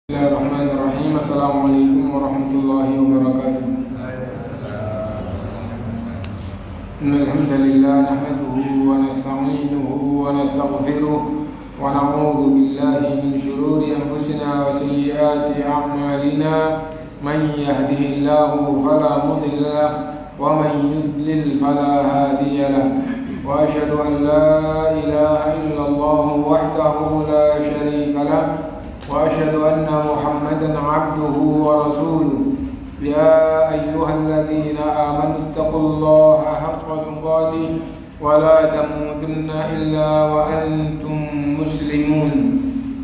Bismillahirrahmanirrahim. Assalamualaikum warahmatullahi wabarakatuh. Innal hamdalillah nahmaduhu wa nasta'inuhu wa nastaghfiruh wa na'udzu billahi min shururi anfusina wa sayyiati a'malina. Man yahdihillahu fala mudilla lahu wa man yudlil fala hadiya lahu. Wa asyhadu an la ilaha illallah wahdahu la syarika lahu وأشهد أن محمدا عبده ورسوله يا أيها الذين آمنوا اتقوا الله حق تقاته ولا تموتن إلا وأنتم مسلمون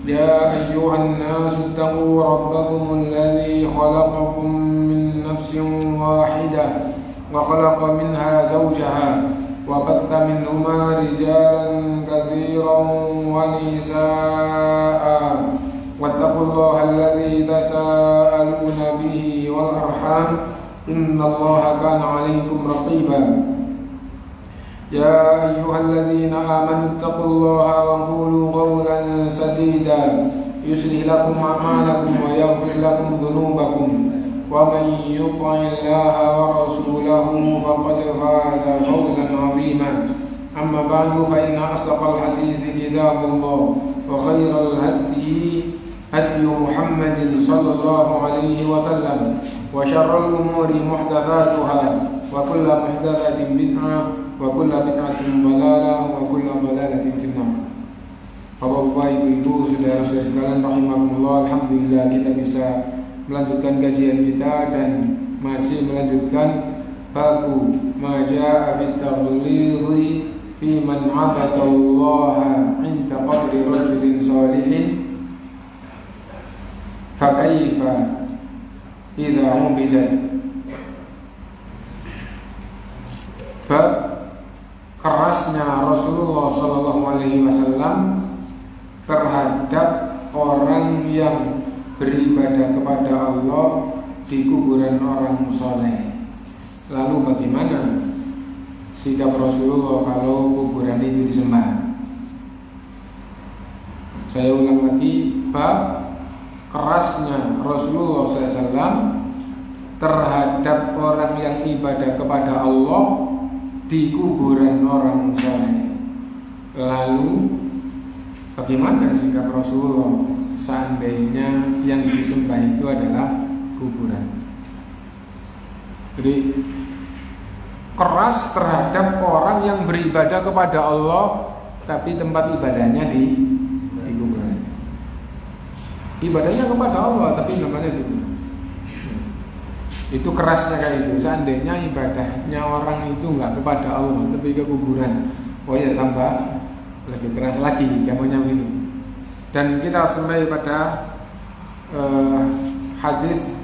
يا أيها الناس اتقوا ربكم الذي خلقكم من نفس واحدة وخلق منها زوجها وبث منهما رجالا كثيرا ونساء واتقوا الله الذي تساءلون به والأرحام إن الله كان عليكم رقيبا يا أيها الذين آمنوا اتقوا الله وقولوا قولا سديدا يصلح لكم أعمالكم ويغفر لكم ذنوبكم ومن يطع الله ورسوله فقد فاز فوزا عظيما أما بعد فإن أصدق الحديث كتاب الله وخير الهدي هدي محمد صلى الله عليه وسلم وشر الأمور محدثاتها وكل محدثة بدعة وكل بدعة ضلالة وكل ضلالة في النار. Bapak-bapak, ibu-ibu, saudara-saudara sekalian rahimakumullah, alhamdulillah kita bisa melanjutkan kajian kita dan masih melanjutkan babu ma jaa fi taghlidhi fi man 'abada Allah 'inda qabri rajulin salihin fakaifa idza ubidat. Bab kerasnya Rasulullah sallallahu alaihi wasallam terhadap orang yang beribadah kepada Allah di kuburan orang saleh. Lalu bagaimana sikap Rasulullah kalau kuburan itu disembah? Saya ulang lagi, bab kerasnya Rasulullah SAW terhadap orang yang ibadah kepada Allah di kuburan orang saleh. Lalu bagaimana sikap Rasulullah seandainya yang disembah itu adalah kuburan? Jadi keras terhadap orang yang beribadah kepada Allah tapi tempat ibadahnya di kuburan. Ibadahnya kepada Allah tapi namanya di kuburan. Itu kerasnya kayak itu. Seandainya ibadahnya orang itu enggak kepada Allah tapi ke kuburan, oh ya tambah lebih keras lagi namanya begitu. Dan kita sampai pada hadis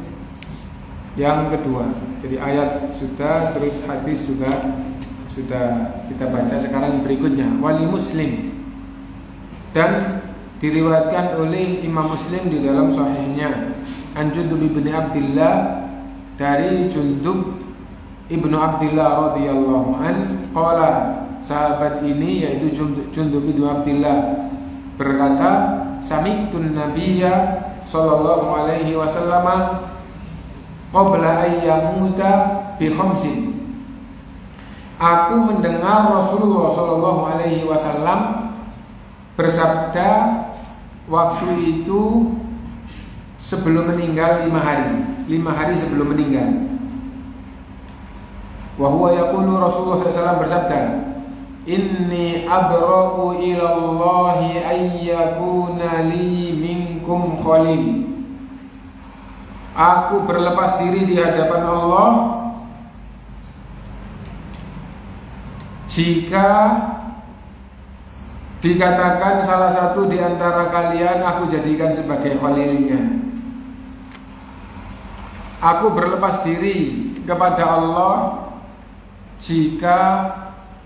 yang kedua. Jadi ayat sudah, terus hadis juga sudah kita baca. Sekarang berikutnya wali Muslim, dan diriwayatkan oleh Imam Muslim di dalam sahihnya an Jundub bin Abdillah, dari Jundub ibnu Abdillah radhiyallahu an qala, sahabat ini yaitu Jundub bin Abdillah berkata, sami'tun nabiyya sallallahu alaihi wasallam qabla ayyamuta bi khamsin. Aku mendengar Rasulullah sallallahu alaihi wasallam bersabda waktu itu sebelum meninggal 5 hari sebelum meninggal. Wa huwa yaqulu, Rasulullah SAW bersabda, inni abra'u ilallahi ayyakuna li minkum khalil. Aku berlepas diri di hadapan Allah jika dikatakan salah satu di antara kalian aku jadikan sebagai khalilnya. Aku berlepas diri kepada Allah jika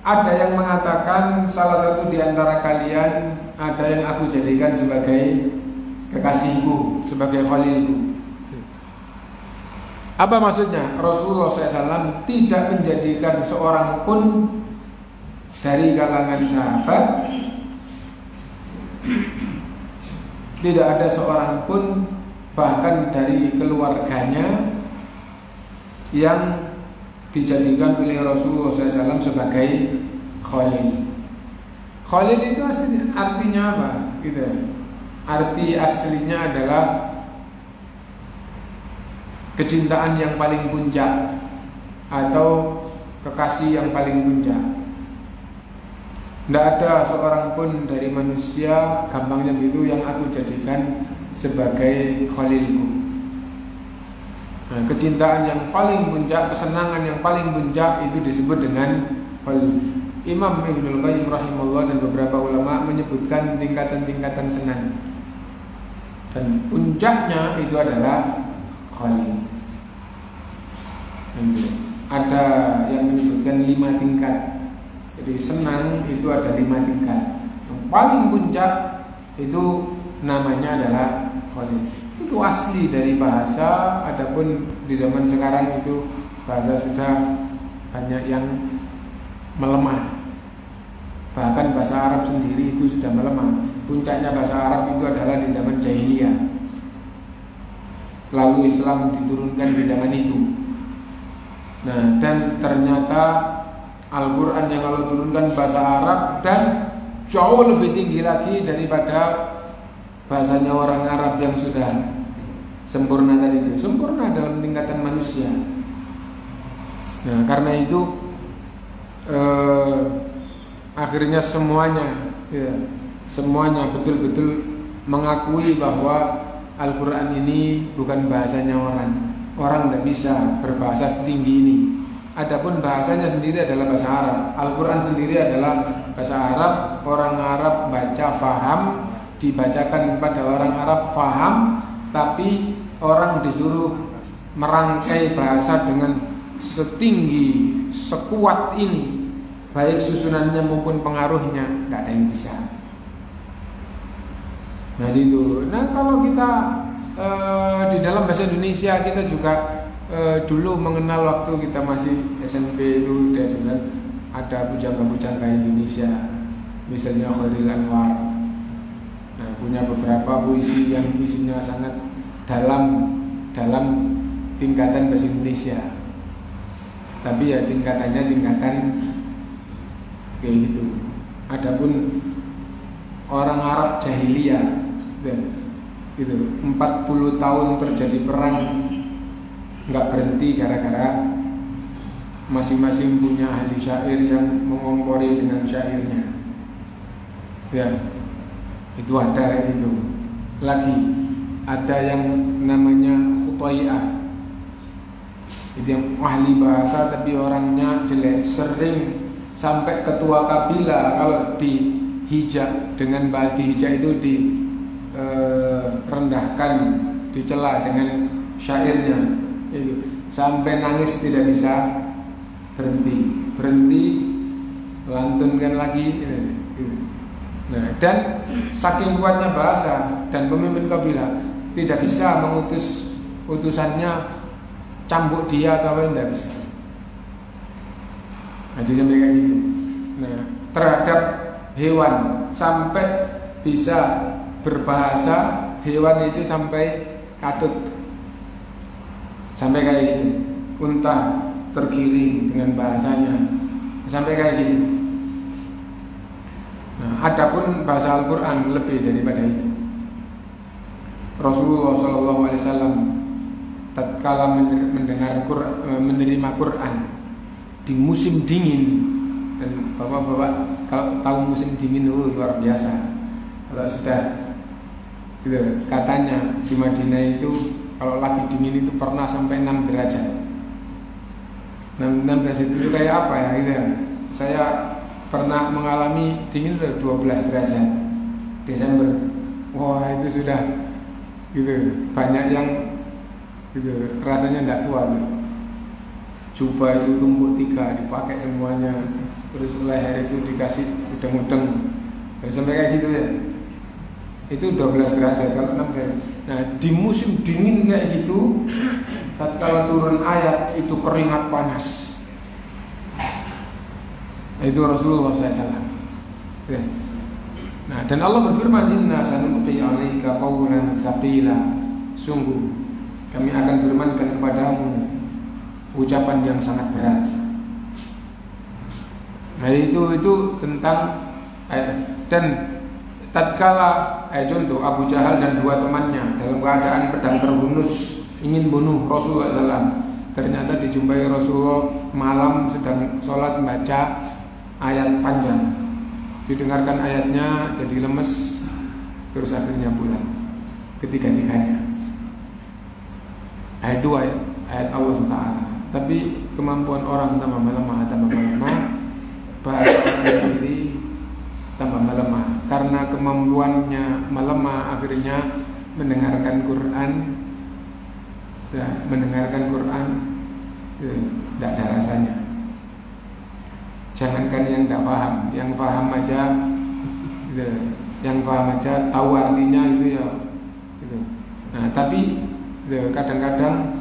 ada yang mengatakan salah satu di antara kalian ada yang aku jadikan sebagai kekasihku, sebagai khalilku. Apa maksudnya? Rasulullah SAW tidak menjadikan seorang pun dari kalangan sahabat, tidak ada seorang pun bahkan dari keluarganya yang dijadikan oleh Rasulullah SAW sebagai Khalil. Khalil itu aslinya artinya apa? Gitu. Arti aslinya adalah kecintaan yang paling puncak atau kekasih yang paling puncak. Tidak ada seorang pun dari manusia gampangnya begitu yang aku jadikan sebagai Khalilku. Nah, kecintaan yang paling puncak, kesenangan yang paling puncak itu disebut dengan Khalil. Imam Ibnul Qayyim rahimahullah dan beberapa ulama menyebutkan tingkatan-tingkatan senang. Dan puncaknya itu adalah Khalil. Ada yang menyebutkan 5 tingkat. Jadi senang itu ada 5 tingkat. Yang paling puncak itu namanya adalah Khalil. Itu asli dari bahasa. Adapun di zaman sekarang itu bahasa sudah banyak yang melemah. Bahkan bahasa Arab sendiri itu sudah melemah. Puncaknya bahasa Arab itu adalah di zaman jahiliyah. Lalu Islam diturunkan di zaman itu. Nah, dan ternyata Al-Quran yang Allah turunkan bahasa Arab dan jauh lebih tinggi lagi daripada bahasanya orang Arab yang sudah sempurna tadi itu. Sempurna dalam tingkatan manusia. Nah, karena itu akhirnya semuanya betul-betul mengakui bahwa Al-Quran ini bukan bahasanya orang. Orang tidak bisa berbahasa setinggi ini. Adapun bahasanya sendiri adalah bahasa Arab. Al-Quran sendiri adalah bahasa Arab. Orang Arab baca faham, dibacakan kepada orang Arab faham, tapi orang disuruh merangkai bahasa dengan setinggi, sekuat ini, baik susunannya maupun pengaruhnya, tidak ada yang bisa. Nah itu. Nah kalau kita di dalam bahasa Indonesia kita juga dulu mengenal waktu kita masih SMP itu ada pujangga-pujangga Indonesia, misalnya Khairil Anwar. Nah punya beberapa puisi yang isinya sangat dalam tingkatan bahasa Indonesia. Tapi ya tingkatannya tingkatan kayak gitu. Adapun orang Arab jahiliyah, gitu, 40 tahun terjadi perang nggak berhenti gara-gara masing-masing punya ahli syair yang mengompori dengan syairnya. Ya, itu ada itu. Lagi ada yang namanya khutai'ah. Itu yang ahli bahasa tapi orangnya jelek, sering sampai ketua kabilah kalau dihijak dengan bahasa dihijak itu direndahkan, dicela dengan syairnya itu, sampai nangis tidak bisa berhenti melantunkan lagi. Nah, dan saking kuatnya bahasa dan pemimpin kabilah tidak bisa mengutus utusannya cambuk dia atau apa, tidak bisa. Nah, jadi mereka gitu. Nah, terhadap hewan sampai bisa berbahasa hewan itu sampai katut, sampai kayak gitu. Unta tergiring dengan bahasanya sampai kayak gitu. Nah, adapun bahasa Al-Quran lebih daripada itu. Rasulullah SAW tatkala menerima Quran di musim dingin, dan bapak-bapak kalau tahu musim dingin itu luar biasa. Kalau sudah gitu, katanya di Madinah itu kalau lagi dingin itu pernah sampai 6 derajat. 6 derajat itu kayak apa ya gitu ya. Saya pernah mengalami dingin udah 12 derajat Desember. Wah itu sudah gitu, banyak yang gitu rasanya tidak kuat. Jubah itu tumpuk 3 dipakai semuanya, terus leher itu dikasih udeng-udeng sampai kayak gitu ya. Itu 12 derajat kalau 6 derajat. Nah di musim dingin kayak gitu, tatkala turun ayat itu keringat panas. Itu Rasulullah SAW. Nah dan Allah berfirman, Inna sanulqi 'alaika qawlan tsaqila. sungguh kami akan firmankan kepadamu ucapan yang sangat berat. Nah itu tentang dan tatkala contoh Abu Jahal dan dua temannya dalam keadaan pedang terhunus ingin bunuh Rasulullah SAW, ternyata dijumpai Rasulullah malam sedang sholat membaca ayat panjang, didengarkan ayatnya jadi lemes, terus akhirnya pulang ketiga-tiganya. Ayat dua ayat Allah SWT. Tapi kemampuan orang tambah melemah, bahasa orang sendiri tambah melemah. Karena kemampuannya melemah, akhirnya mendengarkan Quran tidak ada rasanya. Jangankan yang tidak paham, yang paham aja tahu artinya itu ya. Nah tapi kadang-kadang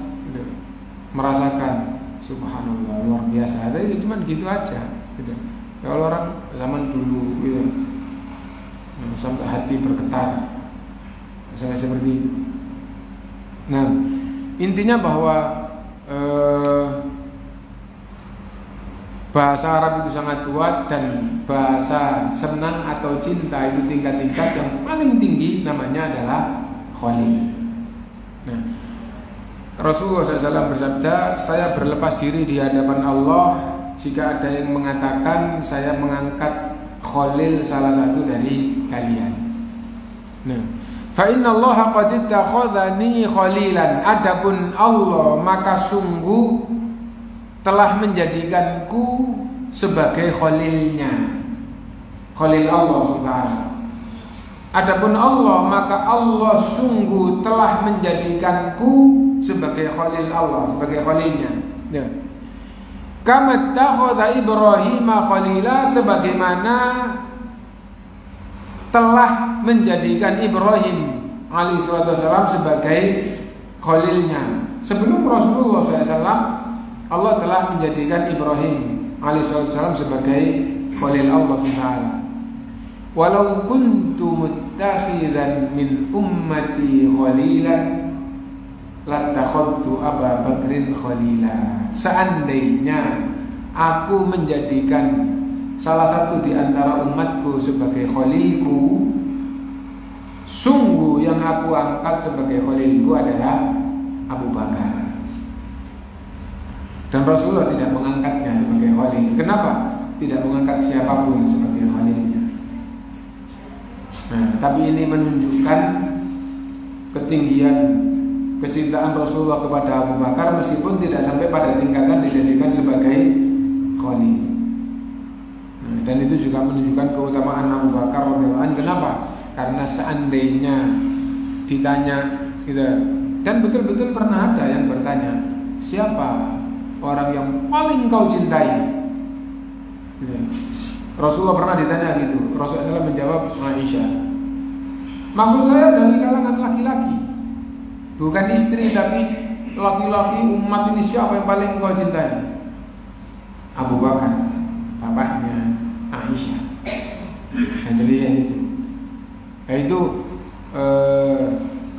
merasakan subhanallah luar biasa. Tapi cuma gitu aja. Kalau orang zaman dulu sampai hati bergetar, misalnya seperti itu. Nah intinya bahwa bahasa Arab itu sangat kuat, dan bahasa senang atau cinta itu tingkat-tingkat yang paling tinggi namanya adalah khalil. Nah, Rasulullah SAW bersabda, saya berlepas diri di hadapan Allah jika ada yang mengatakan saya mengangkat khalil salah satu dari kalian. Nah, fa inna Allah qad ittakhadhani khalilan. Adapun Allah maka sungguh telah menjadikanku sebagai khalilnya, khalil Allah Subhanahu. Adapun Allah maka Allah sungguh telah menjadikanku sebagai khalil Allah, sebagai khalilnya. Ya. Kama takhadha Ibrahim khalila, sebagaimana telah menjadikan Ibrahim alaihissalam sebagai khalilnya. Sebelum Rasulullah SAW, Allah telah menjadikan Ibrahim alaihissalam sebagai khalil Allah Subhanahu. Walau kuntu muttakhidan min ummati khalilan latakhadtu Aba Bakrin khalila. Seandainya aku menjadikan salah satu di antara umatku sebagai khalilku, sungguh yang aku angkat sebagai khalilku adalah Abu Bakar. Dan Rasulullah tidak mengangkatnya sebagai khalil. Kenapa? Tidak mengangkat siapapun sebagai khalilnya. Nah, tapi ini menunjukkan ketinggian kecintaan Rasulullah kepada Abu Bakar, meskipun tidak sampai pada tingkatan dijadikan sebagai khalil. Nah, dan itu juga menunjukkan keutamaan Abu Bakar radhiyallahu anhu. Kenapa? Karena seandainya ditanya gitu, dan betul-betul pernah ada yang bertanya, siapa orang yang paling kau cintai? Gitu. Rasulullah pernah ditanya gitu. Rasulullah menjawab, Aisyah. Maksud saya dari kalangan laki-laki, bukan istri, tapi laki-laki umat ini siapa yang paling kau cintai? Abu Bakar, bapaknya Aisyah. Nah, jadi itu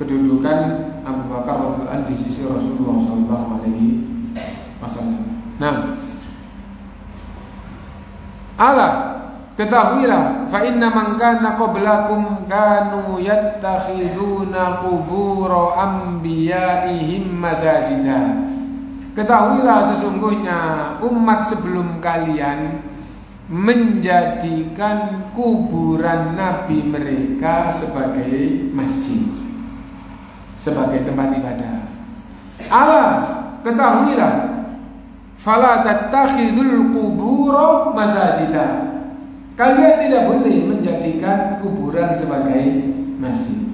kedudukan Abu Bakar radhiyallahu anhu di sisi Rasulullah SAW. Nah, ala ketahuilah, fa inna man kana qablakum kanu yattakhiduna qubur anbiya'ihim masajida. Ketahuilah sesungguhnya umat sebelum kalian menjadikan kuburan nabi mereka sebagai masjid, sebagai tempat ibadah. Ala ketahuilah, fala tattakhidul qubur masajida. Kalian tidak boleh menjadikan kuburan sebagai masjid.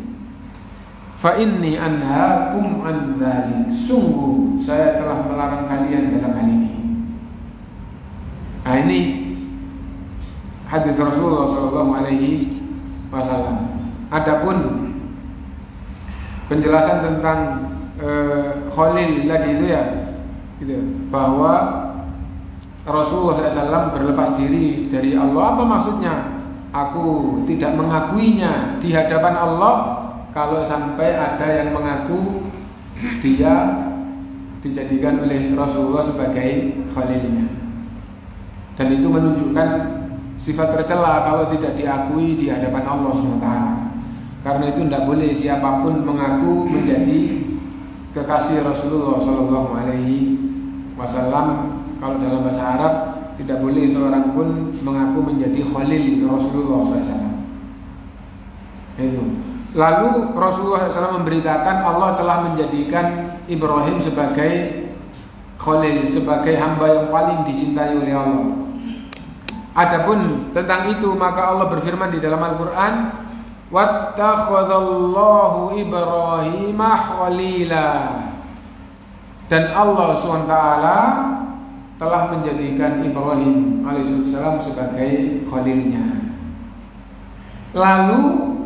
Fa inni anhaakum an dzalik. Sungguh saya telah melarang kalian dalam hal ini. Nah, ini hadis Rasulullah SAW. Adapun penjelasan tentang khalil tadi itu ya, gitu, bahwa Rasulullah SAW berlepas diri dari Allah. Apa maksudnya? Aku tidak mengakuinya di hadapan Allah kalau sampai ada yang mengaku dia dijadikan oleh Rasulullah sebagai khalilnya. Dan itu menunjukkan sifat tercela kalau tidak diakui di hadapan Allah SWT. Karena itu tidak boleh siapapun mengaku menjadi kekasih Rasulullah SAW. Kalau dalam bahasa Arab tidak boleh seorang pun mengaku menjadi khalil Rasulullah SAW. Itu. Lalu Rasulullah SAW memberitakan Allah telah menjadikan Ibrahim sebagai khalil, sebagai hamba yang paling dicintai oleh Allah. Adapun tentang itu maka Allah berfirman di dalam Al-Quran, wattakhadallahu Ibrahima khalila. Dan Allah SWT telah menjadikan Ibrahim alaihissalam sebagai khalilnya. Lalu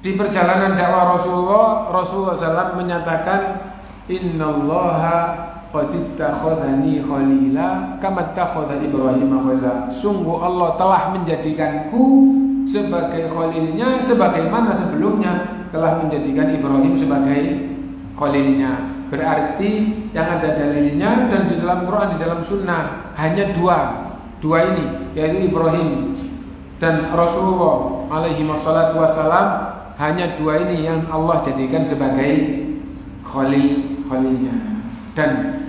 di perjalanan dakwah Rasulullah SAW menyatakan, innallaha qad ittakhadhani khalila kama ittakhadha Ibrahim khalila. Sungguh Allah telah menjadikanku sebagai khalilnya sebagaimana sebelumnya telah menjadikan Ibrahim sebagai khalilnya. Berarti yang ada dalilnya dan di dalam Quran, di dalam Sunnah hanya dua ini, yaitu Ibrahim dan Rasulullah alaihi wassalatu wassalam. Hanya dua ini yang Allah jadikan sebagai khalilnya. Dan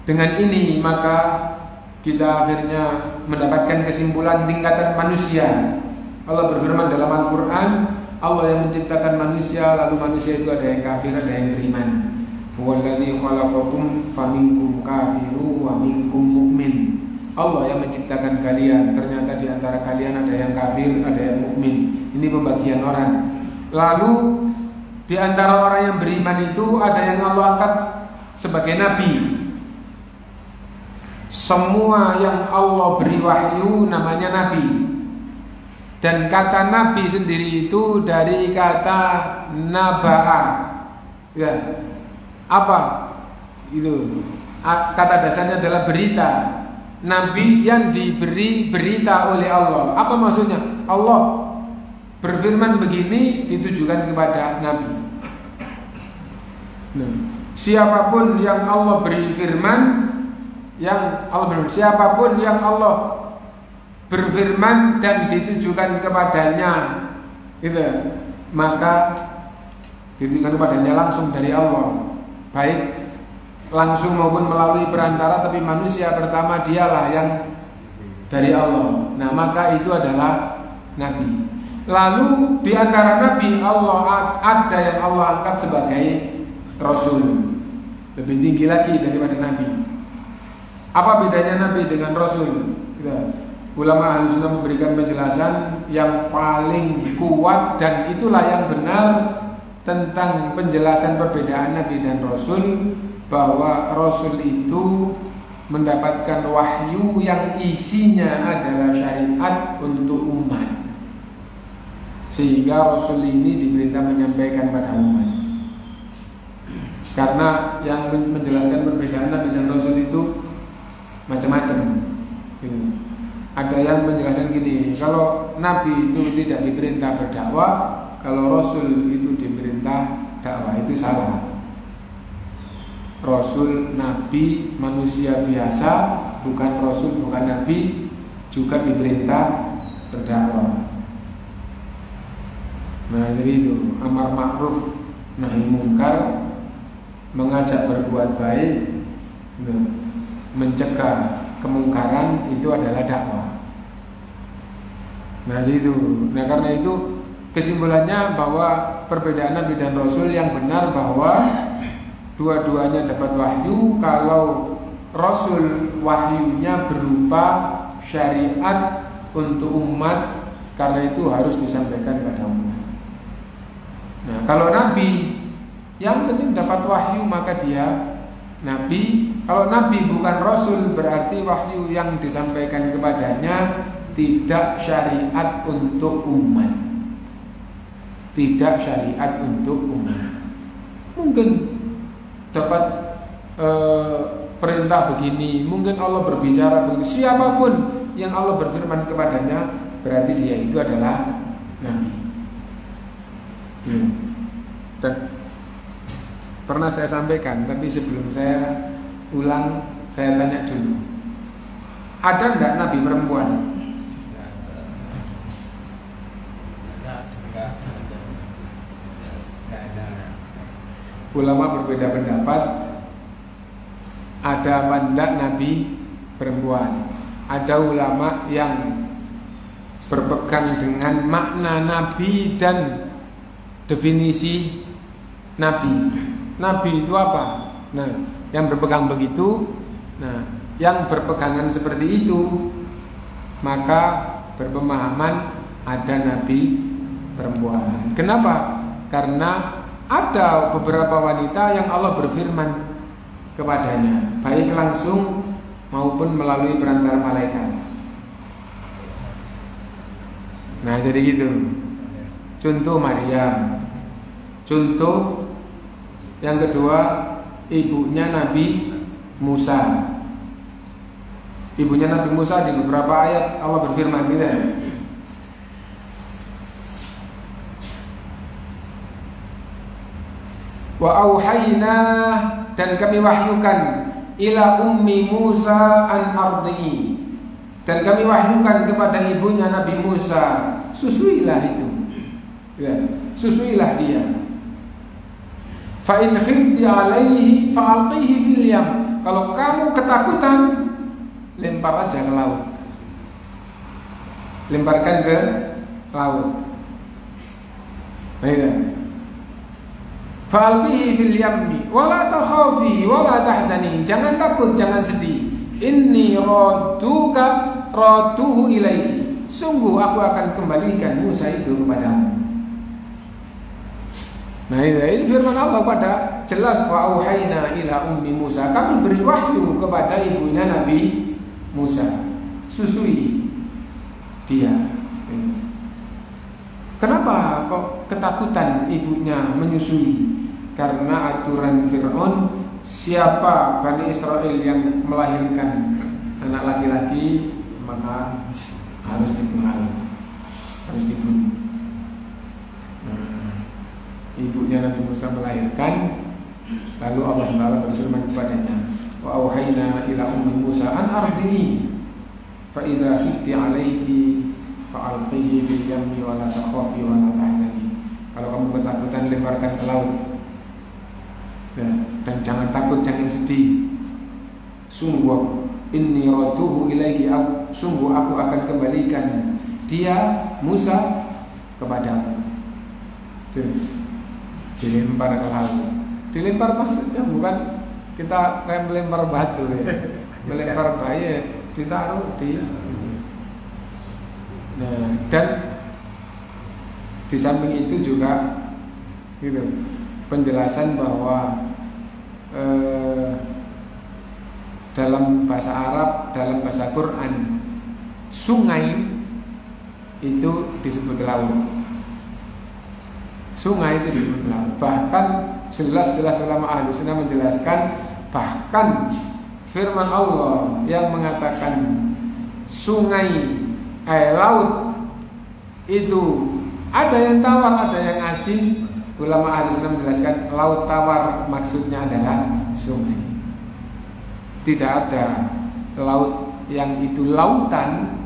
dengan ini maka kita akhirnya mendapatkan kesimpulan tingkatan manusia. Allah berfirman dalam Al-Quran, Allah yang menciptakan manusia, lalu manusia itu ada yang kafir, ada yang beriman. Huwallazi khalaqakum faminkum kafiru wa minkum mu'min. Allah yang menciptakan kalian, ternyata di antara kalian ada yang kafir, ada yang mukmin. Ini pembagian orang. Lalu di antara orang yang beriman itu ada yang Allah angkat sebagai nabi. Semua yang Allah beri wahyu namanya nabi. Dan kata nabi sendiri itu dari kata naba'a. Ya. Apa? Itu. Kata dasarnya adalah berita. Nabi yang diberi berita oleh Allah. Apa maksudnya? Allah berfirman begini ditujukan kepada Nabi. Nah, siapapun yang Allah beri firman, siapapun yang Allah berfirman dan ditujukan kepadanya, gitu, maka ditujukan kepadanya langsung dari Allah, baik langsung maupun melalui perantara, tapi manusia pertama dialah yang dari Allah. Nah, maka itu adalah Nabi. Lalu di antara Nabi Allah ada yang Allah angkat sebagai Rasul, lebih tinggi lagi daripada Nabi. Apa bedanya Nabi dengan Rasul? Ulama Ahlussunnah memberikan penjelasan yang paling kuat dan itulah yang benar tentang penjelasan perbedaan Nabi dan Rasul, bahwa Rasul itu mendapatkan wahyu yang isinya adalah syariat untuk umat. Sehingga Rasul ini diperintah menyampaikan pada umat. Karena yang menjelaskan perbedaan Nabi dan Rasul itu macam-macam. Ada yang menjelaskan gini, kalau Nabi itu tidak diperintah berdakwah, kalau Rasul itu diperintah dakwah, itu salah. Rasul, Nabi, manusia biasa, bukan Rasul, bukan Nabi, juga diperintah berdakwah. Nah, jadi itu amar ma'ruf nahi mungkar, mengajak berbuat baik, mencegah kemungkaran, itu adalah dakwah. Nah, itu. Nah, karena itu kesimpulannya bahwa perbedaan Nabi dan Rasul yang benar bahwa dua-duanya dapat wahyu. Kalau Rasul wahyunya berupa syariat untuk umat, karena itu harus disampaikan pada umat. Nah, kalau Nabi yang penting dapat wahyu maka dia Nabi. Kalau Nabi bukan Rasul berarti wahyu yang disampaikan kepadanya tidak syariat untuk umat. Tidak syariat untuk umat. Mungkin dapat perintah begini, mungkin Allah berbicara begini. Siapapun yang Allah berfirman kepadanya berarti dia itu adalah Nabi. Dan pernah saya sampaikan, tapi sebelum saya ulang, saya tanya dulu. Ada enggak nabi perempuan? Ulama berbeda pendapat. Ada apa enggak nabi perempuan? Ada ulama yang berpegang dengan makna nabi dan definisi nabi. Nabi itu apa? Nah, yang berpegang begitu, nah, yang berpegangan seperti itu, maka berpemahaman ada nabi perempuan. Kenapa? Karena ada beberapa wanita yang Allah berfirman kepadanya, baik langsung maupun melalui perantara malaikat. Nah, jadi gitu. Contoh Maryam. Contoh yang kedua, ibunya Nabi Musa. Ibunya Nabi Musa di beberapa ayat Allah berfirman gitu. Wa auhayna, dan kami wahyukan ila ummi Musa an ardi'i, dan kami wahyukan kepada ibunya Nabi Musa, susuilah itu, ya, susuilah dia. Fa in khifti alaihi fa'alqihi fil yam, kalau kamu ketakutan, lempar aja ke laut, lemparkan ke laut. Baik. Fa'alqihi fil yammi wala takhafi wala tahzani, jangan takut, jangan sedih. Inni raduhu ilaiki, sungguh aku akan kembalikan Musa itu kepadamu. Nah, ini firman Allah pada jelas, wa auhayna ila ummi Musa, kami beri wahyu kepada ibunya Nabi Musa, susui dia. Kenapa kok ketakutan ibunya menyusui? Karena aturan Fir'aun, siapa Bani Israel yang melahirkan anak laki-laki maka harus dibunuh, harus dibunuh. Nah, ibunya Nabi Musa melahirkan, lalu Allah SWT berfirman kepadanya, wa auhayna ila ummi Musa an ardi'i fa idza khifti 'alaiki fa'alqihi fil yammi wa la takhafi wa la tahzani. Kalau kamu ketakutan, lemparkan ke laut. Ya, dan jangan takut, jangan sedih. Sungguh inni raduhu ilaiki, sungguh aku akan kembalikan dia Musa kepadamu. Dilempar ke laut. Dilempar maksudnya bukan kita kayak melempar batu ya. Melempar bayi ditaruh di. Nah, dan di samping itu juga gitu, penjelasan bahwa dalam bahasa Arab, dalam bahasa Quran, sungai itu disebut laut. Sungai itu disebut laut. Bahkan jelas-jelas ulama ahli sunnah menjelaskan, bahkan firman Allah yang mengatakan sungai, laut itu ada yang tawar, ada yang asin. Ulama ahli sunnah menjelaskan laut tawar maksudnya adalah sungai. Tidak ada laut yang itu lautan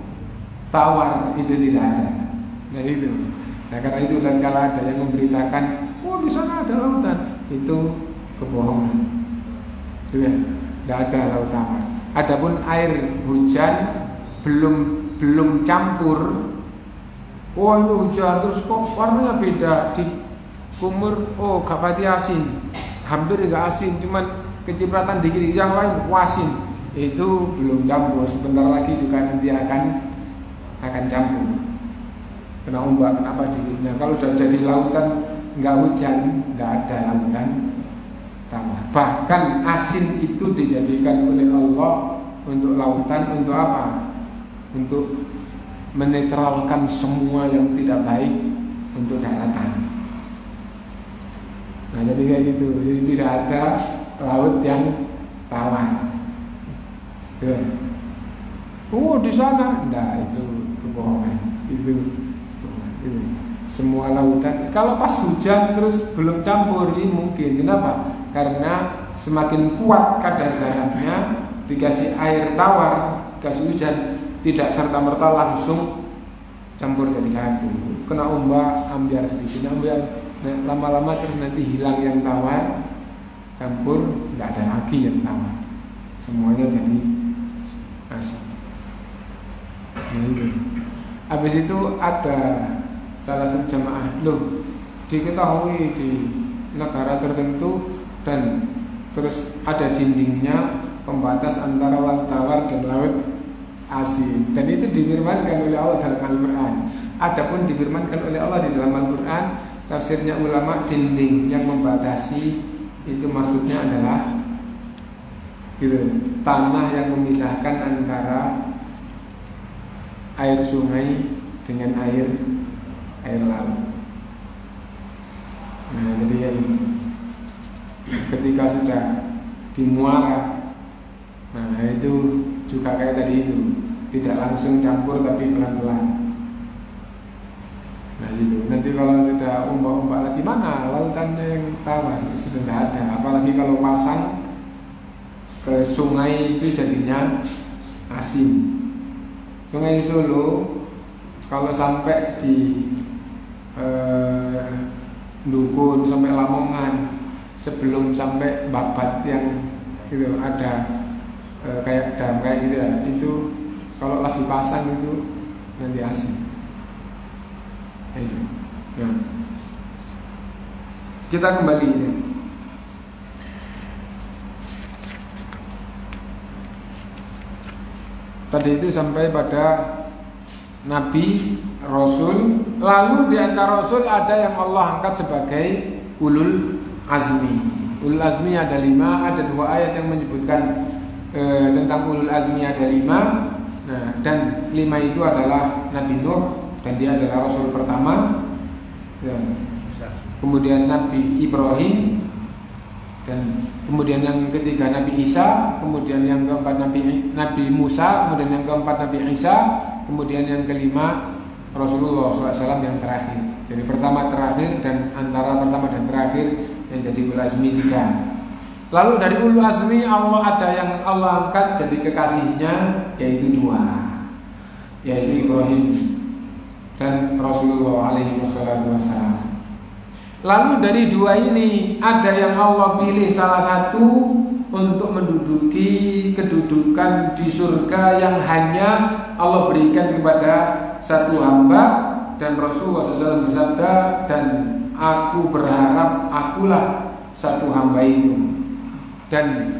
tawar, itu tidak ada. Nah itu. Nah karena itu, dan kalau ada yang memberitakan, oh di sana ada lautan, itu kebohongan. Itu ya, tidak ada laut tawar. Adapun air hujan belum campur. Oh ini hujan terus kok warnanya beda, di kumur, oh gak pati asin, hampir gak asin, cuman kecipratan dikit, yang lain wasin. Itu belum campur, sebentar lagi juga nanti akan campur. Kena ombak, kenapa dikitnya? Kalau sudah jadi lautan nggak hujan, nggak ada lautan tawar. Bahkan asin itu dijadikan oleh Allah untuk lautan, untuk apa? Untuk menetralkan semua yang tidak baik untuk daratan. Nah jadi kayak gitu, jadi tidak ada laut yang tawar. Ya. Oh di sana, nah itu kebohongan, itu. semua lautan. Kalau pas hujan terus belum campur ini mungkin. Kenapa? Karena semakin kuat kadar garamnya, dikasih air tawar, dikasih hujan, tidak serta-merta langsung campur jadi satu. Kena ombak, ambiar sedikit, ambiar lama-lama terus nanti hilang yang tawar, campur, nggak ada lagi yang tawar. Semuanya jadi asin. Nah itu. Habis itu ada salah satu jamaah, loh diketahui di negara tertentu dan terus ada dindingnya pembatas antara laut tawar dan laut asin, dan itu difirmankan oleh Allah dalam Al-Quran. Adapun difirmankan oleh Allah di dalam Al-Quran, tafsirnya ulama, dinding yang membatasi itu maksudnya adalah gitu, tanah yang memisahkan antara air sungai dengan air laut. Nah, jadi ya, ketika sudah di muara, nah itu juga kayak tadi itu, tidak langsung campur tapi pelan-pelan. Nah gitu. Nanti kalau sudah ombak-ombak lagi, mana lautannya yang tawar, sudah tidak ada. Apalagi kalau pasang ke sungai itu jadinya asin. Sungai Solo kalau sampai di Dukun sampai Lamongan, sebelum sampai Babat yang gitu ada kayak dam kayak gitu ya, itu kalau lagi pasang itu nanti asin. Nah, kita kembali ya. Tadi itu sampai pada Nabi, Rasul. Lalu di antara Rasul ada yang Allah angkat sebagai ulul azmi. Ulul azmi ada 5, ada 2 ayat yang menyebutkan tentang ulul azmi ada 5. Nah, dan 5 itu adalah Nabi Nuh, dan dia adalah Rasul pertama. Ya. Kemudian Nabi Ibrahim, dan kemudian yang ketiga Nabi Isa, kemudian yang keempat Nabi Musa, kemudian yang keempat Nabi Isa, kemudian yang kelima Rasulullah SAW yang terakhir. Jadi pertama terakhir, dan antara pertama dan terakhir yang jadi ulul azmi 3. Lalu dari ulul azmi Allah ada yang Allah angkat jadi kekasihnya, yaitu 2, yaitu Ibrahim dan Rasulullah alaihi wassalam. Lalu dari 2 ini ada yang Allah pilih salah satu untuk menduduki kedudukan di surga yang hanya Allah berikan kepada satu hamba, dan Rasulullah SAW bersabda, dan aku berharap akulah satu hamba itu. Dan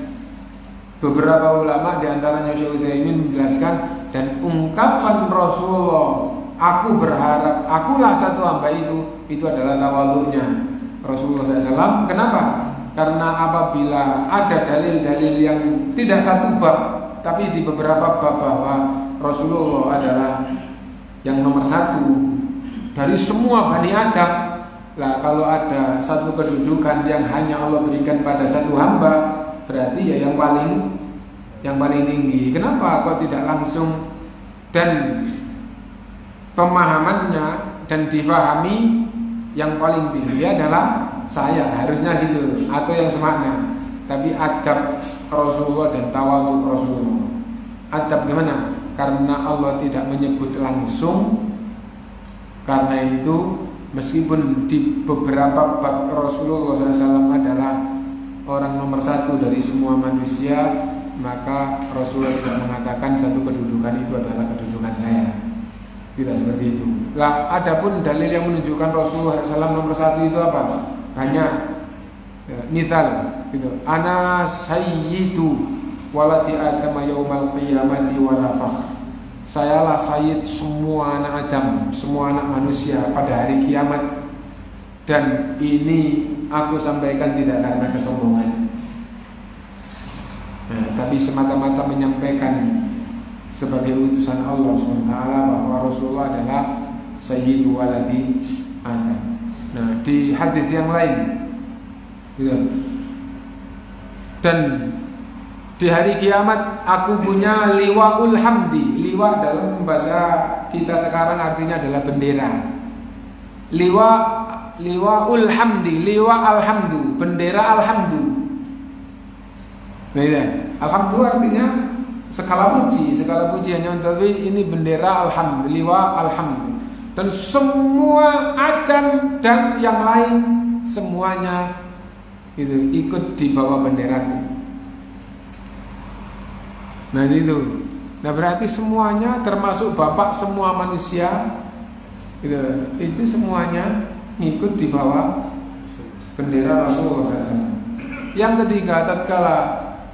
beberapa ulama diantaranya Syekh Utsaimin menjelaskan, dan ungkapan Rasulullah aku berharap akulah satu hamba itu adalah tawadhu'nya Rasulullah SAW. Kenapa? Karena apabila ada dalil-dalil yang tidak satu bab, tapi di beberapa bab bahwa Rasulullah adalah yang nomor 1 dari semua Bani Adam, lah kalau ada satu kedudukan yang hanya Allah berikan pada satu hamba, berarti ya yang paling tinggi. Kenapa kok tidak langsung dan pemahamannya dan difahami yang paling tinggi adalah saya, harusnya gitu, atau yang semakna. Tapi adab Rasulullah dan tawadhu Rasulullah. Adab gimana? Karena Allah tidak menyebut langsung. Karena itu meskipun di beberapa bab Rasulullah SAW adalah orang nomor 1 dari semua manusia, maka Rasulullah tidak mengatakan satu kedudukan itu adalah kedudukan saya. Tidak seperti itu. Lah, adapun dalil yang menunjukkan Rasulullah SAW nomor 1 itu apa? Banyak. Misal, gitu. Ana sayyidu waladi Adam yaumal qiyamati wala fakhr. Sayalah sayyid semua anak Adam, semua anak manusia pada hari kiamat. Dan ini aku sampaikan tidak karena kesombongan. Nah, tapi semata-mata menyampaikan sebagai utusan Allah SWT bahwa Rasulullah adalah sayyidu waladi Adam. Nah, di hadis yang lain gitu. Dan di hari kiamat aku punya liwaul hamdi. Liwa dalam bahasa kita sekarang artinya adalah bendera. liwaul hamdi, liwa alhamdu, bendera alhamdu. Nah, ya. Alhamdu artinya segala puji hanya untuk ini bendera alhamdu, liwa alhamdu. Dan semua Adam dan yang lain semuanya itu ikut di bawah benderaku. Nah itu. Nah berarti semuanya termasuk bapak semua manusia itu semuanya ikut di bawah bendera Rasulullah SAW. Yang ketiga, tatkala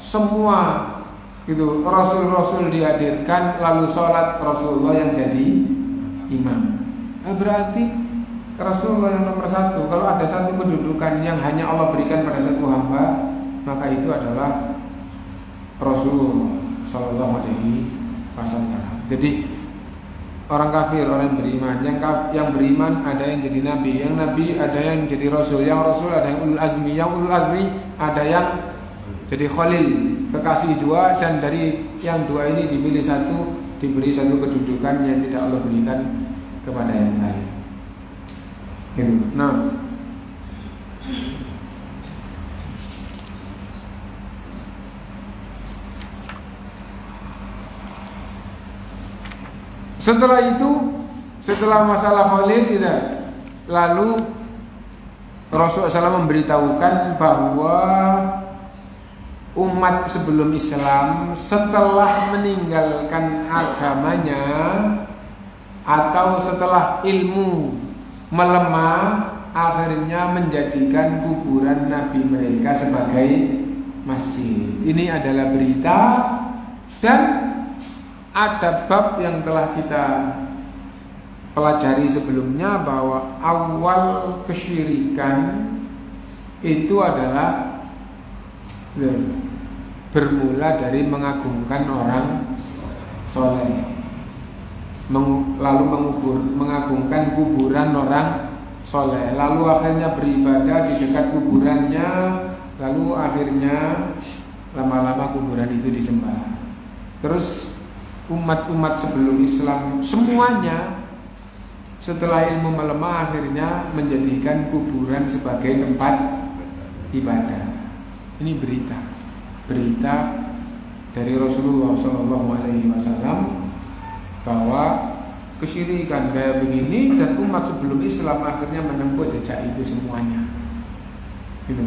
semua itu Rasul-Rasul dihadirkan lalu sholat Rasulullah yang jadi imam. Nah, berarti Rasulullah yang nomor satu. Kalau ada satu kedudukan yang hanya Allah berikan pada satu hamba, maka itu adalah Rasulullah Sallallahu Alaihi Wasallam. Jadi orang kafir, orang yang beriman, yang beriman ada yang jadi nabi, yang nabi ada yang jadi rasul, yang rasul ada yang ulul azmi, yang ulul azmi ada yang jadi khalil, kekasih dua, dan dari yang dua ini dipilih satu, diberi satu kedudukan yang tidak Allah berikan kepada yang lain. Nah, setelah masalah Khalil tidak, lalu Rasulullah SAW memberitahukan bahwa umat sebelum Islam setelah meninggalkan agamanya atau setelah ilmu melemah, akhirnya menjadikan kuburan Nabi mereka sebagai masjid. Ini adalah berita, dan ada bab yang telah kita pelajari sebelumnya bahwa awal kesyirikan itu adalah bermula dari mengagungkan orang soleh, lalu mengagungkan kuburan orang soleh, lalu akhirnya beribadah di dekat kuburannya, lalu akhirnya lama-lama kuburan itu disembah. Terus umat-umat sebelum Islam semuanya setelah ilmu melemah akhirnya menjadikan kuburan sebagai tempat ibadah. Ini berita dari Rasulullah SAW bahwa kesyirikan kayak begini, dan umat sebelum Islam akhirnya menempuh jejak itu semuanya. Gitu.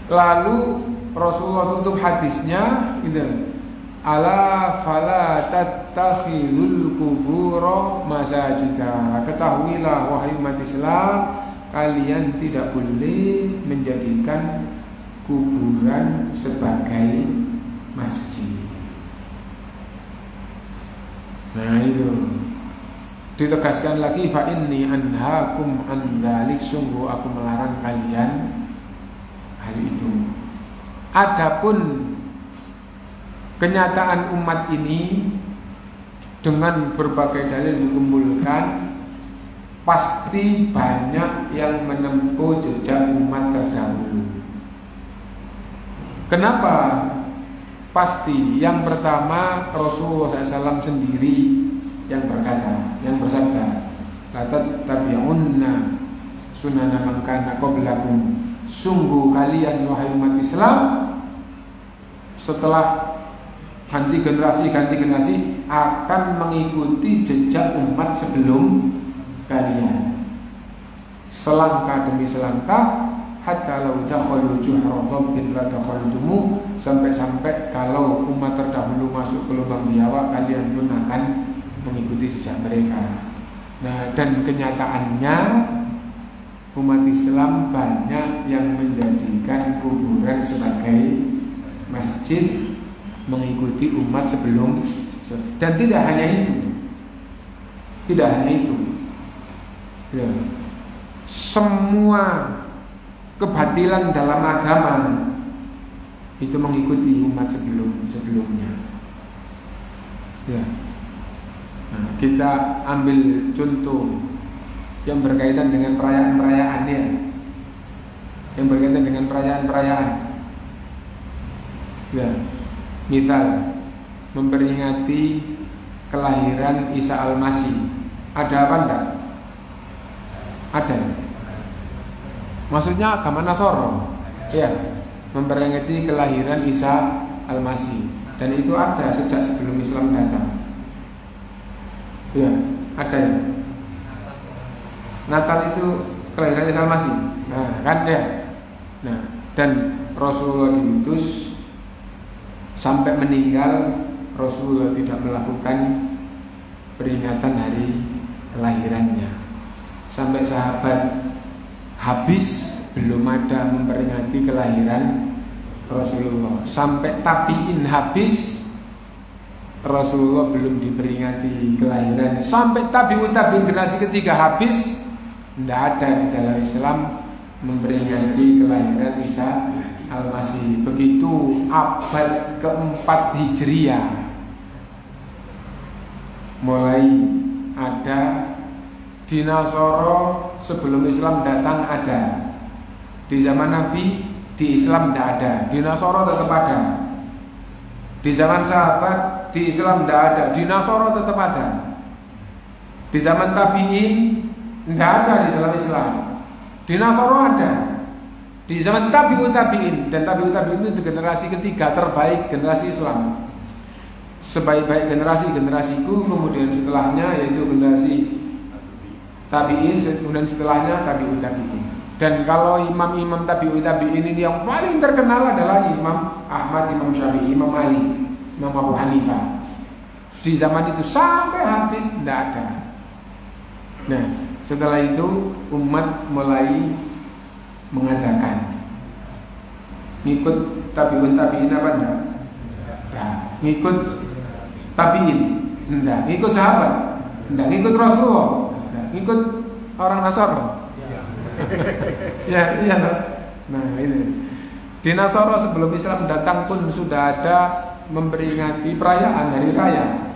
Lalu Rasulullah tutup hadisnya, gitu. Ala fala tattakhidul kubura masajida. Ketahuilah wahai umat Islam, kalian tidak boleh menjadikan kuburan sebagai masjid. Nah itu ditegaskan lagi, fa inni anhaakum an dzalik, sungguh aku melarang kalian hal itu. Adapun kenyataan umat ini dengan berbagai dalil dikumpulkan, pasti banyak yang menempuh jejak umat terdahulu. Kenapa? Pasti yang pertama Rasulullah SAW sendiri yang berkata, yang bersabda, la tattabi'unna sunana man kana qablakum, sungguh kalian wahai umat Islam setelah ganti generasi akan mengikuti jejak umat sebelum kalian, selangkah demi selangkah, hatta law dakhalu juhra rabbin la dakhaltumu, sampai kalau umat terdahulu masuk ke lubang biawak, kalian pun akan mengikuti jejak mereka. Nah, dan kenyataannya umat Islam banyak yang menjadikan kuburan sebagai masjid, mengikuti umat sebelum. Dan tidak hanya itu ya, semua kebatilan dalam agama itu mengikuti umat sebelumnya ya. Nah, kita ambil contoh yang berkaitan dengan perayaan-perayaan ya, yang berkaitan dengan perayaan-perayaan ya. Misal memperingati kelahiran Isa Al-Masih, ada apa enggak? Ada. Maksudnya agama Nasoro. Ya, memperingati kelahiran Isa Al-Masih. Dan itu ada sejak sebelum Islam datang. Ya, ada ya. Natal itu kelahiran Isa Al-Masih. Nah, kan ya. Nah, dan Rasulullah diutus sampai meninggal Rasulullah tidak melakukan peringatan hari kelahirannya. Sampai sahabat habis belum ada memperingati kelahiran Rasulullah. Sampai tabiin habis Rasulullah belum diperingati kelahiran. Sampai tabi'ut tabi'in generasi ketiga habis, tidak ada di dalam Islam memperingati kelahiran Isa Al-Masih. Begitu abad keempat Hijriah mulai ada. Di Nasoro sebelum Islam datang ada. Di zaman Nabi di Islam tidak ada. Di Nasoro tetap ada. Di zaman sahabat di Islam tidak ada. Di Nasoro tetap ada. Di zaman tabi'in tidak ada di dalam Islam. Di Nasoro ada. Di zaman tabi'ut tabi'in, dan tabi'ut tabi'in itu generasi ketiga terbaik generasi Islam. Sebaik-baik generasiku, kemudian setelahnya yaitu generasi tabi'in, kemudian setelahnya tabi'ut tabi'in. Dan kalau imam-imam tabi'ut tabi'in ini yang paling terkenal adalah Imam Ahmad, Imam Syafi'i, Imam Ali, Imam Abu Hanifah. Di zaman itu sampai habis tidak ada. Nah, setelah itu umat mulai mengadakan. Ngikut tabi'un tabi'in apa enggak? Nah, ngikut tabi'in enggak, ngikut sahabat enggak, ngikut Rasulullah, ngikut orang Nasara. Ya, iya. Nah, ini. Di Nasara sebelum Islam datang pun sudah ada memperingati perayaan hari raya,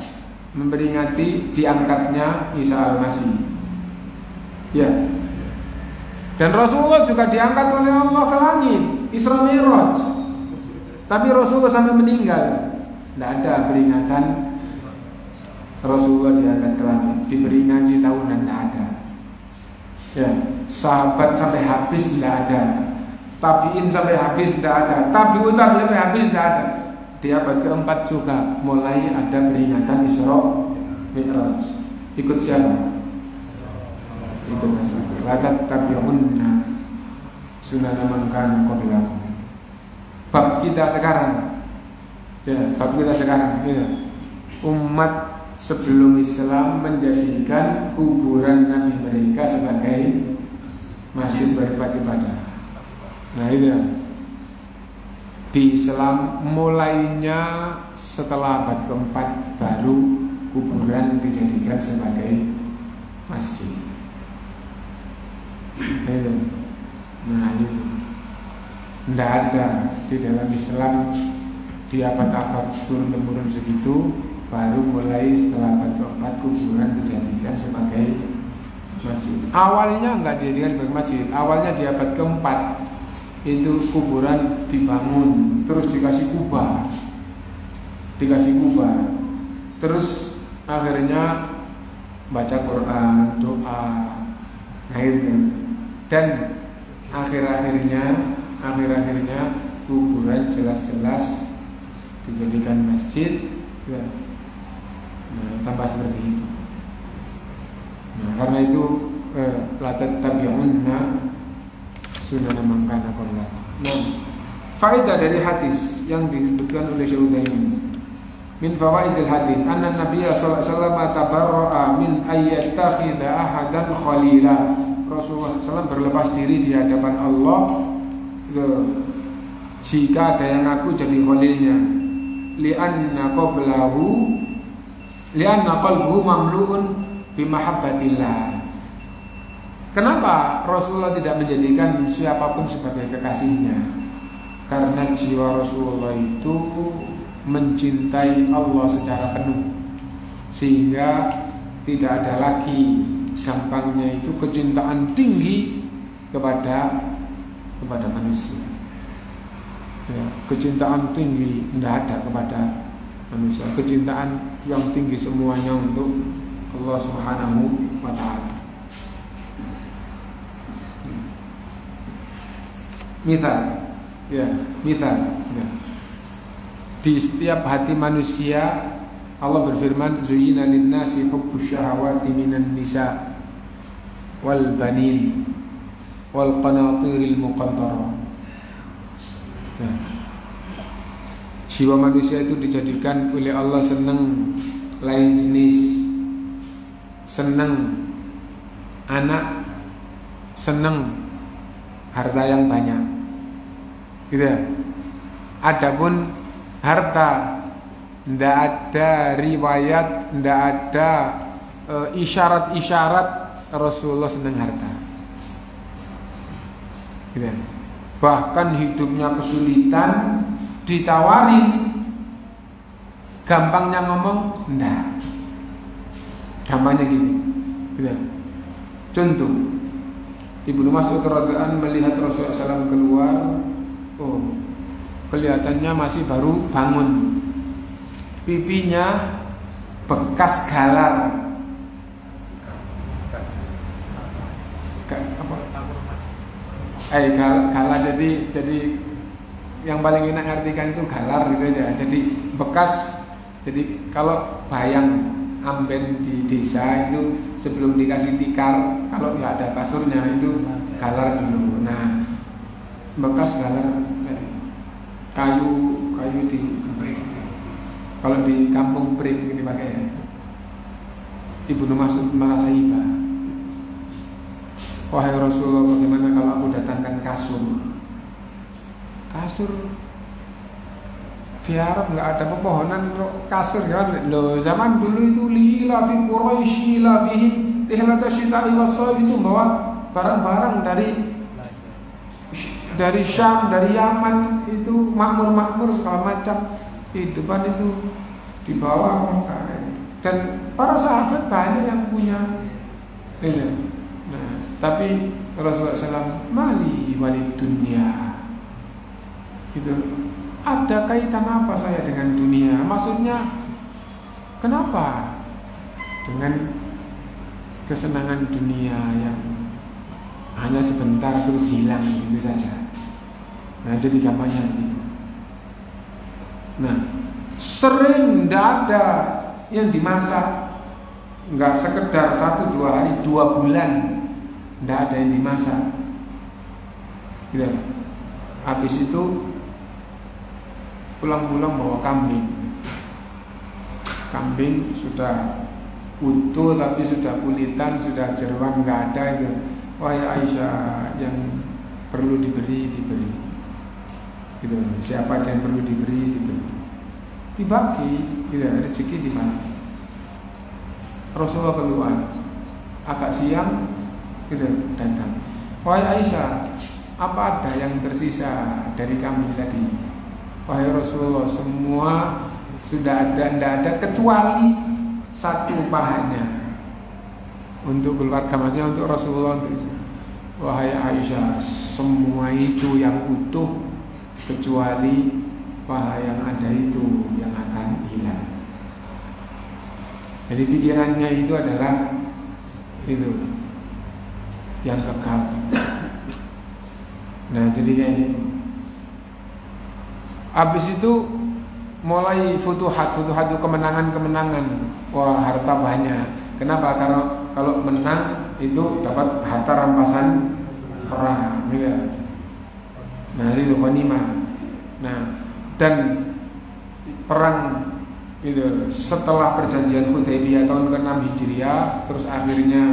memperingati diangkatnya Isa Al-Masih. Ya. Dan Rasulullah juga diangkat oleh Allah ke langit, Isra Mi'raj. Tapi Rasulullah sampai meninggal tidak ada peringatan Rasulullah diangkat ke langit, diperingati tahunan tidak ada. Ya, sahabat sampai habis tidak ada, tabiin sampai habis tidak ada, tabi'ut tabi'in sampai habis tidak ada. Di abad keempat juga mulai ada peringatan Isra Mi'raj. Ikut siapa? Ikut Rasul. Latat tabi'unna sunana man kana qablakum. Bab kita sekarang, ya, bab kita sekarang, ya. Umat sebelum Islam menjadikan kuburan Nabi mereka sebagai masjid, sebagai tempat ibadah. Nah itu ya. Di Islam mulainya setelah abad keempat baru kuburan dijadikan sebagai masjid. Itu. Nah itu tidak ada di dalam Islam di abad-abad turun-temurun segitu. Baru mulai setelah abad keempat kuburan dijadikan sebagai masjid. Awalnya enggak dijadikan sebagai masjid. Awalnya di abad keempat itu kuburan dibangun, terus dikasih kubah, terus akhirnya baca Quran, doa, dan akhir-akhirnya kuburan jelas-jelas dijadikan masjid. Ya. Nah, tambah seperti itu. Nah, karena itu latat tabi'unna sunana man kana qablakum. Nah, faedah dari hadis yang disebutkan oleh Syekh Utsaimin. Min fawaidil hadis anna Nabiy sallallahu alaihi wasallam tabarra'a min ayyattakhidha ahadan khalila. Rasulullah SAW berlepas diri di hadapan Allah jika ada yang ngaku jadi khalilnya. Li'anna qalbuhu mamlu'un bimahabbatillah. Kenapa Rasulullah tidak menjadikan siapapun sebagai kekasihnya? Karena jiwa Rasulullah itu mencintai Allah secara penuh, sehingga tidak ada lagi gampangnya itu kecintaan tinggi kepada manusia. Ya, kecintaan tinggi tidak ada kepada manusia. Kecintaan yang tinggi semuanya untuk Allah Subhanahu wa ta'ala. Mithal. Ya, mithal. Ya. Di setiap hati manusia Allah berfirman, "Zuyyina lin-nasi hubbus syahawati minan nisa wal banin wal qanatiril muqantarah." Ya. Jiwa manusia itu dijadikan oleh Allah senang lain jenis, senang anak, senang harta yang banyak, gitu ya. Adapun harta, tidak ada riwayat, tidak ada isyarat-isyarat Rasulullah senang harta, gitu ya. Bahkan hidupnya kesulitan, ditawarin, gampangnya ngomong, enggak. Gampangnya gini, gitu ya. Contoh, Ibnu Mas'ud radhiyallahu anhu melihat Rasulullah SAW keluar, kelihatannya masih baru bangun, pipinya bekas galar, galar jadi yang paling enak ngartikan itu galar gitu aja. Jadi bekas, jadi kalau bayang amben di desa itu sebelum dikasih tikar, kalau nggak ada kasurnya itu galar dulu. Nah, bekas galar kayu di, kalau di kampung pring dipakai ya. Ibnu Mas'ud merasa iba. Wahai Rasulullah, bagaimana kalau aku datangkan kasur? Kasur di Arab nggak ada pepohonan untuk kasur kan? Loh, zaman dulu itu lila fi Quraisy ila bihim ihlata syita'i was-shayf, itu bawa barang-barang dari Syam, dari Yaman, itu makmur segala macam. Hidupan itu dibawa dan para sahabat banyak yang punya ini. Nah, tapi Rasulullah SAW mali walid dunia, gitu. Ada kaitan apa saya dengan dunia? Maksudnya kenapa dengan kesenangan dunia yang hanya sebentar terus hilang gitu saja? Nah, jadi gampangnya gitu. Nah, sering tidak ada yang dimasak, nggak sekedar 1-2 hari, 2 bulan tidak ada yang dimasak. Gitu. Habis itu pulang-pulang bawa kambing gitu. Utuh tapi sudah kulitan, sudah jeruan, nggak ada itu. Wahai Aisyah, yang perlu diberi. Gitu. Siapa aja yang perlu diberi. Dibagi, gitu. Rezeki di mana? Rasulullah keluar agak siang, gitu, datang. Wahai Aisyah, apa ada yang tersisa dari kambing tadi? Wahai Rasulullah, semua sudah ada, tidak ada kecuali 1 pahanya untuk keluarga, maksudnya untuk Rasulullah. Wahai Aisyah, semua itu yang utuh kecuali paha yang ada itu yang akan hilang. Jadi pikirannya itu adalah itu yang kekal. Nah, jadi kayak gitu. Habis itu mulai futuhat itu kemenangan. Wah, harta banyak. Kenapa? Karena kalau menang itu dapat harta rampasan perang, gitu. Nah, itu ghanimah. Nah, dan perang itu setelah perjanjian Hudaybiyah tahun ke-6 Hijriah, terus akhirnya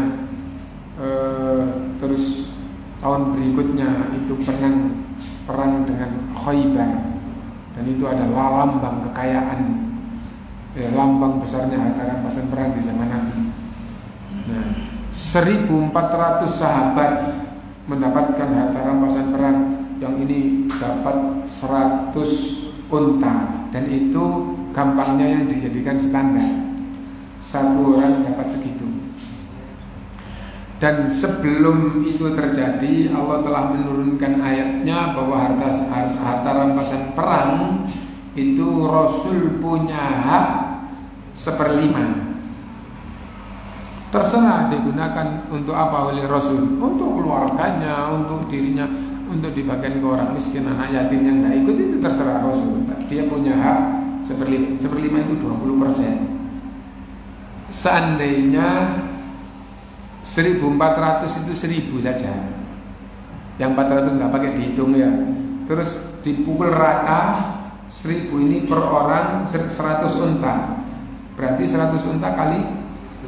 terus tahun berikutnya itu perang dengan Khaybar, dan itu adalah lambang kekayaan, lambang besarnya harta rampasan perang di zaman Nabi. Nah, 1.400 sahabat mendapatkan harta rampasan perang, yang ini dapat 100 unta, dan itu gampangnya yang dijadikan standar, 1 orang dapat segitu. Dan sebelum itu terjadi, Allah telah menurunkan ayatnya bahwa harta rampasan perang itu Rasul punya hak 1/5. Terserah digunakan untuk apa oleh Rasul, untuk keluarganya, untuk dirinya. untuk dibagikan ke orang miskin, anak yatim yang tidak ikut itu terserah Rasul. Dia punya hak seperlima itu 20%. Seandainya 1.400 itu 1.000 saja, yang 400 nggak pakai dihitung ya, terus dipukul rata 1.000 ini per orang 100 unta, berarti 100 unta kali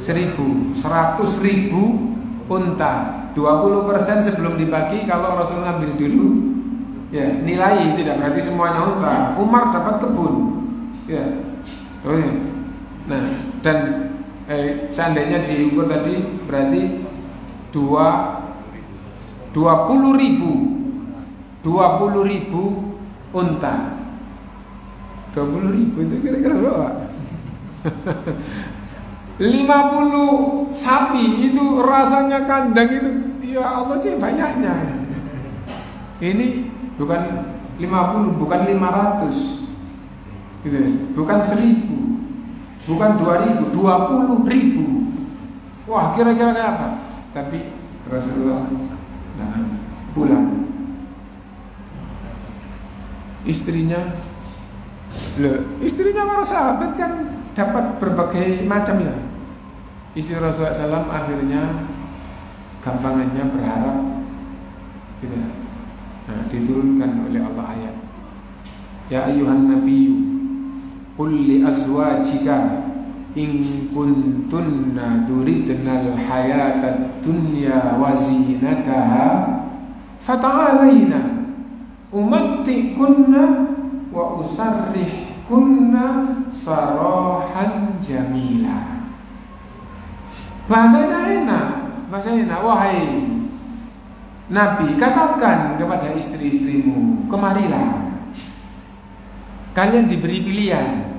1.000, 100.000 unta, 20% sebelum dibagi. Kalau Rasul ngambil dulu ya nilai, tidak berarti semuanya unta. Umar dapat kebun ya. Oh ya. Nah, dan seandainya diukur tadi berarti 20.000 unta. 20.000 itu kira-kira berapa? 50 sapi itu rasanya kandang itu, ya Allah sih banyaknya. Ini bukan 50, bukan 500 gitu, bukan 1.000, bukan 2.000, 20.000. Wah, kira-kira kayak apa? Tapi Rasulullah pulang. Istrinya para sahabat kan dapat berbagai macam ya. Istri Rasulullah SAW akhirnya gampangannya berharap gitu. Nah, diturunkan oleh Allah ayat, ya ayyuhan nabiyyu qul li azwajika in kuntunna turidnal hayatad dunya wa zinataha fata'alaina umatti'kunna wa usarrihkunna sarahan jamila. Bahasanya enak. Wahai Nabi, katakan kepada istri-istrimu, kemarilah. Kalian diberi pilihan.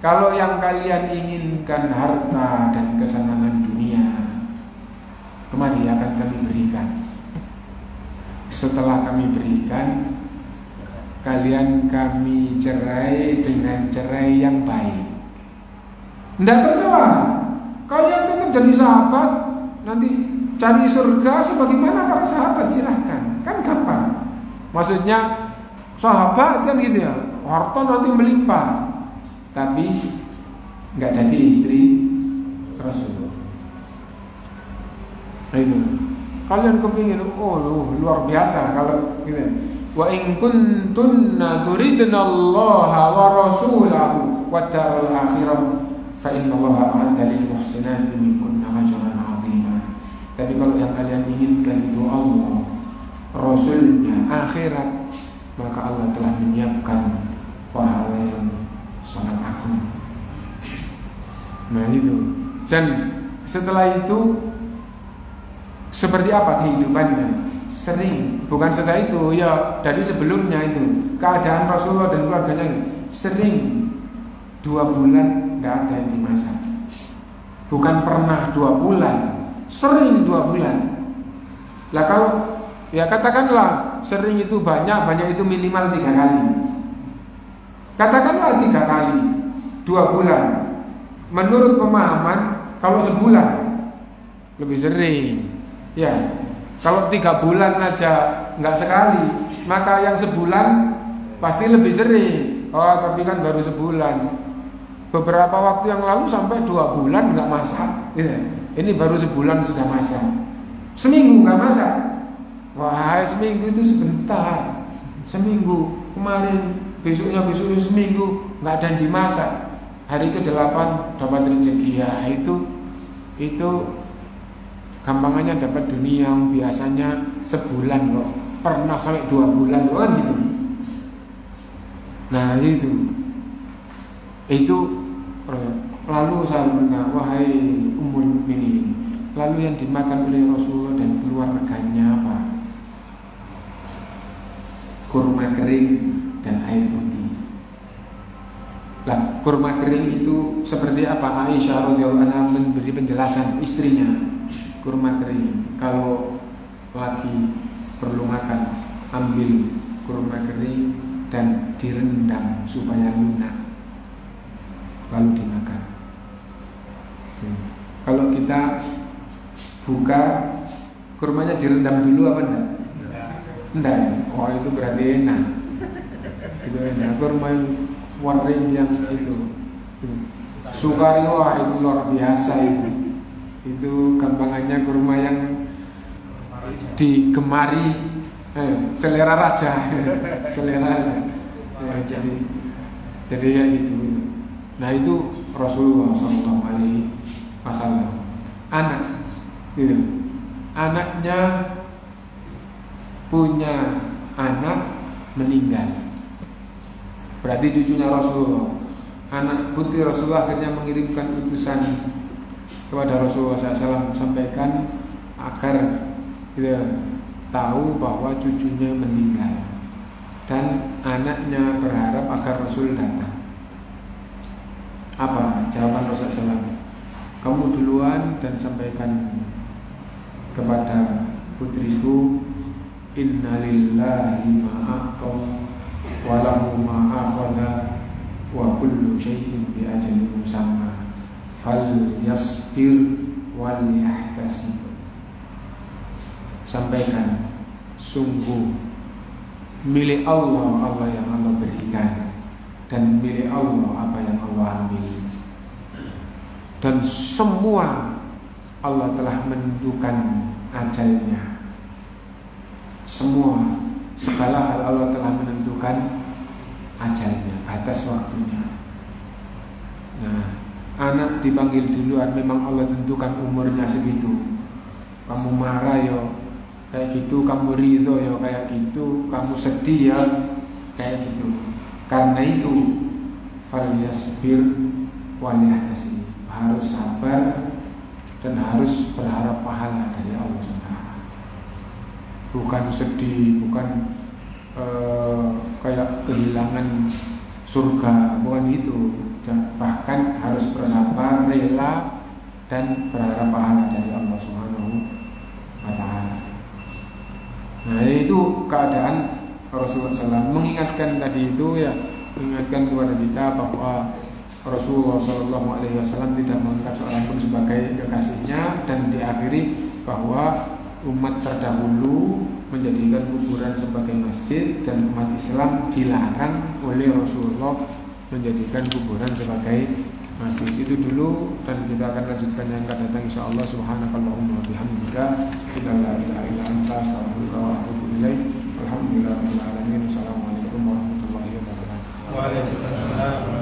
Kalau yang kalian inginkan harta dan kesenangan dunia, kemari akan kami berikan. Setelah kami berikan, kalian kami cerai dengan cerai yang baik. Tidak tercela. Kalian tetap jadi sahabat, nanti cari surga sebagaimana para sahabat, silahkan. Kan gampang. Maksudnya sahabat kan gitu ya, harta nanti melimpah, tapi nggak jadi istri Rasul. Nah itu, kalian kepingin, oh luar biasa kalau gitu. Wa in kuntunna turidnallaha wa rasulahu wa daral akhirah fa innallaha a'adda lil muhsinati minkunna ajran 'azima. Tapi kalau yang kalian inginkan itu Allah, Rasulnya, akhirat, maka Allah telah menyiapkan pahala yang sangat agung. Nah itu. Dan setelah itu seperti apa kehidupannya? Sering, bukan setelah itu ya, dari sebelumnya itu keadaan Rasulullah dan keluarganya sering 2 bulan tidak ada yang dimasak. Bukan pernah 2 bulan, sering 2 bulan. Lah kalau ya katakanlah sering itu banyak itu minimal 3 kali. Katakanlah 3 kali 2 bulan. Menurut pemahaman kalau sebulan lebih sering. Ya, kalau 3 bulan aja nggak sekali, maka yang sebulan pasti lebih sering. Oh, tapi kan baru sebulan. Beberapa waktu yang lalu sampai 2 bulan nggak masak. Ini baru sebulan sudah masak. Seminggu nggak masak. Wah, seminggu itu sebentar. Seminggu kemarin, besoknya seminggu nggak ada yang dimasak. Hari ke-8 dapat rezeki ya, itu gampangannya dapat dunia yang biasanya sebulan kok. Pernah sampai 2 bulan kan gitu. Nah itu lalu saya berkata, wahai Ummul Mukminin, lalu yang dimakan oleh Rasulullah dan keluarganya apa? Kurma kering dan air putih. Lah, kurma kering itu seperti apa? Aisyah radhiyallahu anha memberi penjelasan istrinya. Kurma kering, kalau lagi perlu makan, ambil kurma kering dan direndam supaya lunak, lalu dimakan. Kalau kita buka, kurmanya direndam dulu apa enggak? Enggak, oh itu berarti enak. Itu enak. Kurma yang waring yang itu. Sukari, wah itu luar biasa itu. Itu gampangannya kurma yang digemari selera raja. Selera raja. Jadi ya gitu. Nah itu Rasulullah SAW. Anak, gitu. Anaknya punya anak meninggal. Berarti cucunya Rasulullah. Anak putri Rasulullah akhirnya mengirimkan utusan kepada Rasulullah SAW sampaikan agar dia tahu bahwa cucunya meninggal. Dan anaknya berharap agar Rasul datang. Apa jawaban Rasulullah SAW? Kamu duluan dan sampaikan kepada putriku, inna lillahi ma'aqa wa lahu ma'akhadha wa kullu syai'in bi ajalin musamma fal yasbir wal yahtasib. Sampaikan, sungguh milik Allah apa yang Allah berikan, dan milik Allah apa yang Allah ambil, dan semua Allah telah menentukan ajalnya. Semua, segala hal Allah telah menentukan ajalnya, batas waktunya. Nah, anak dipanggil duluan, memang Allah tentukan umurnya segitu. Kamu marah ya kayak gitu, kamu ridho ya kayak gitu, kamu sedih ya kayak gitu. Karena itu falyasbir walyahtasib, harus sabar dan harus berharap pahala dari Allah SWT. Bukan sedih, bukan kayak kehilangan surga, bukan itu. Bahkan harus bersabar, rela dan berharap pahala dari Allah SWT. Nah itu keadaan Rasulullah SAW. Mengingatkan tadi itu ya, mengingatkan kepada kita bahwa Rasulullah SAW tidak mengangkat seorang pun sebagai kekasihnya, dan diakhiri bahwa umat terdahulu menjadikan kuburan sebagai masjid, dan umat Islam dilarang oleh Rasulullah menjadikan kuburan sebagai masjid. Itu dulu, dan kita akan lanjutkan yang akan datang insyaallah. Subhanakallahumma wa bihamdika, la ilaha illa anta, astaghfiruka wa atubu ilaik. Alhamdulillahirabbil alamin. Assalamualaikum warahmatullahi wabarakatuh. Waalaikumsalam.